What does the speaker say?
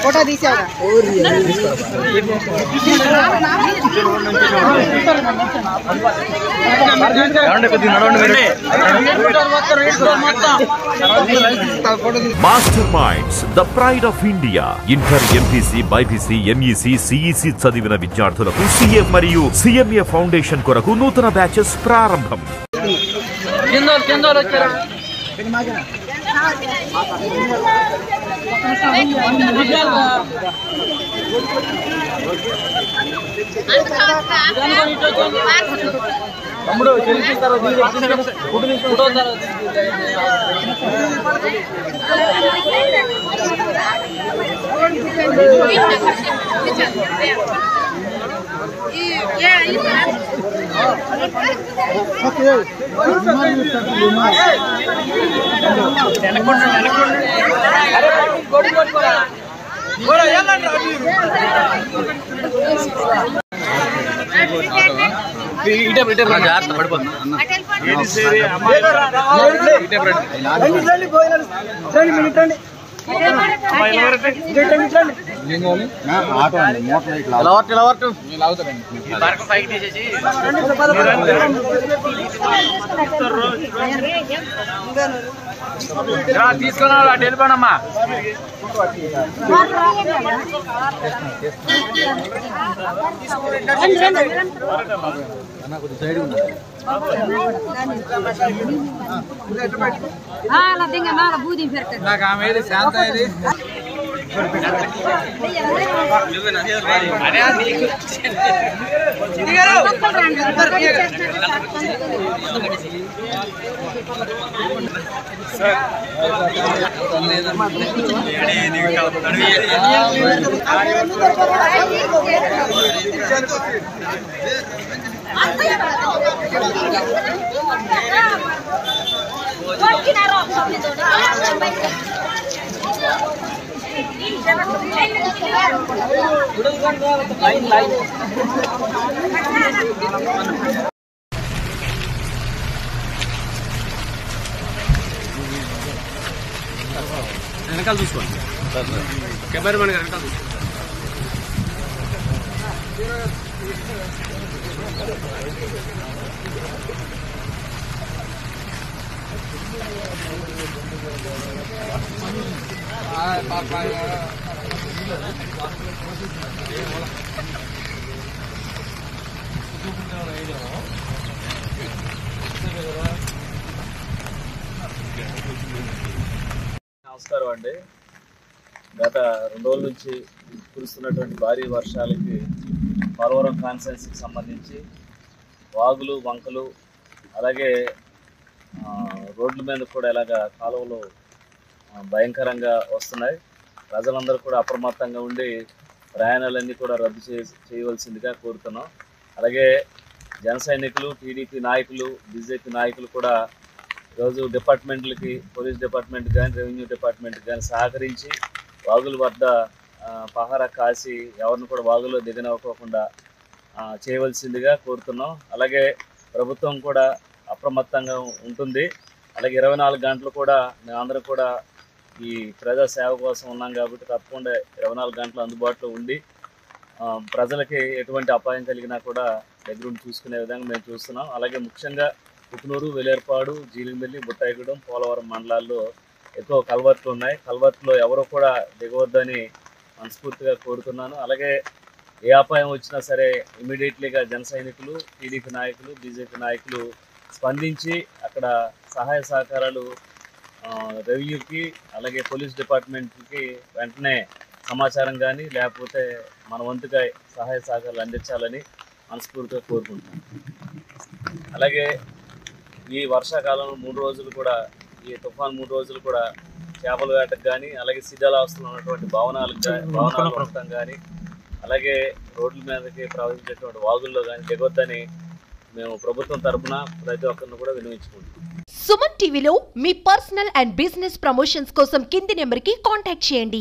Photo తీసావా Master Minds the pride of India inter MPC BiPC MEC CEC చదివిన విద్యార్థులకు CA మరియు CMA foundation కొరకు నూతన బ్యాచెస్ ప్రారంభం. తమ్ముడు చెల్లిస్తారు జాగ్రత్త పడిపోతుంది. తీసుకున్నా అటు వెళ్ళిపోనమ్మా. నాకు ఆమె ఏది శాంత ఏది వెనకాల చూసుకోండి. కెమెరామెన్ గారు వెనకాల చూసుకోండి. నమస్కారం అండి. గత 2 రోజుల నుంచి కురుస్తున్నటువంటి భారీ వర్షాలకి పోలవరం కాన్స్టిట్యుయెన్సీకి సంబంధించి వాగులు వంకలు అలాగే రోడ్ల మీద కూడా ఇలాగా కాలువలు భయంకరంగా వస్తున్నాయి. ప్రజలందరూ కూడా అప్రమత్తంగా ఉండి ప్రయాణాలన్నీ కూడా రద్దు చేయవలసిందిగా కోరుతున్నాం. అలాగే జన సైనికులు, టీడీపీ నాయకులు, బీజేపీ నాయకులు కూడా ఈరోజు డిపార్ట్మెంట్లకి, పోలీస్ డిపార్ట్మెంట్ కానీ రెవెన్యూ డిపార్ట్మెంట్ కానీ సహకరించి వాగుల వద్ద పహారా కాసి ఎవరిని కూడా వాగులో దిగనివ్వకుండా చేయవలసిందిగా కోరుతున్నాం. అలాగే ప్రభుత్వం కూడా అప్రమత్తంగా ఉంటుంది. అలాగే 24 గంటలు కూడా మేమందరం కూడా ఈ ప్రజా సేవ కోసం ఉన్నాం కాబట్టి తప్పకుండా 24 గంటలు అందుబాటులో ఉండి ప్రజలకి ఎటువంటి అపాయం కలిగినా కూడా దగ్గరుండి చూసుకునే విధంగా మేము చూస్తున్నాం. అలాగే ముఖ్యంగా పుట్నూరు, వెలేర్పాడు, జీలింబెల్లి, బుట్టాయిగూడెం, పోలవరం మండలాల్లో ఎక్కువ కల్వర్ట్లు ఉన్నాయి. కల్వర్ట్లో ఎవరు కూడా దిగవద్దని మనస్ఫూర్తిగా కోరుతున్నాను. అలాగే ఏ అపాయం వచ్చినా సరే ఇమీడియట్లీగా జన సైనికులు, టీడీపీ నాయకులు, బీజేపీ నాయకులు స్పందించి అక్కడ సహాయ సహకారాలు రెవెన్యూకి అలాగే పోలీస్ డిపార్ట్మెంట్కి వెంటనే సమాచారం కానీ లేకపోతే మన వంతుగా సహాయ సహకారాలు అందించాలని మనస్ఫూర్తిగా కోరుకుంటున్నాను. అలాగే ఈ వర్షాకాలంలో 3 రోజులు కూడా, ఈ తుఫాన్ 3 రోజులు కూడా చేపల వేటకు కానీ అలాగే శిథిలావస్థలో ఉన్నటువంటి భవనాలు ఉండటం కానీ అలాగే రోడ్ల మీదకి ప్రవహించేటువంటి వాగుల్లో కానీ దిగొద్దని మేము ప్రభుత్వం తరఫున ప్రతి ఒక్కరిని కూడా విన్నవించుకుంటున్నాం. సుమన్ టీవీలో మీ పర్సనల్ అండ్ బిజినెస్ ప్రమోషన్స్ కోసం కింది నెంబర్కి కాంటాక్ట్ చేయండి.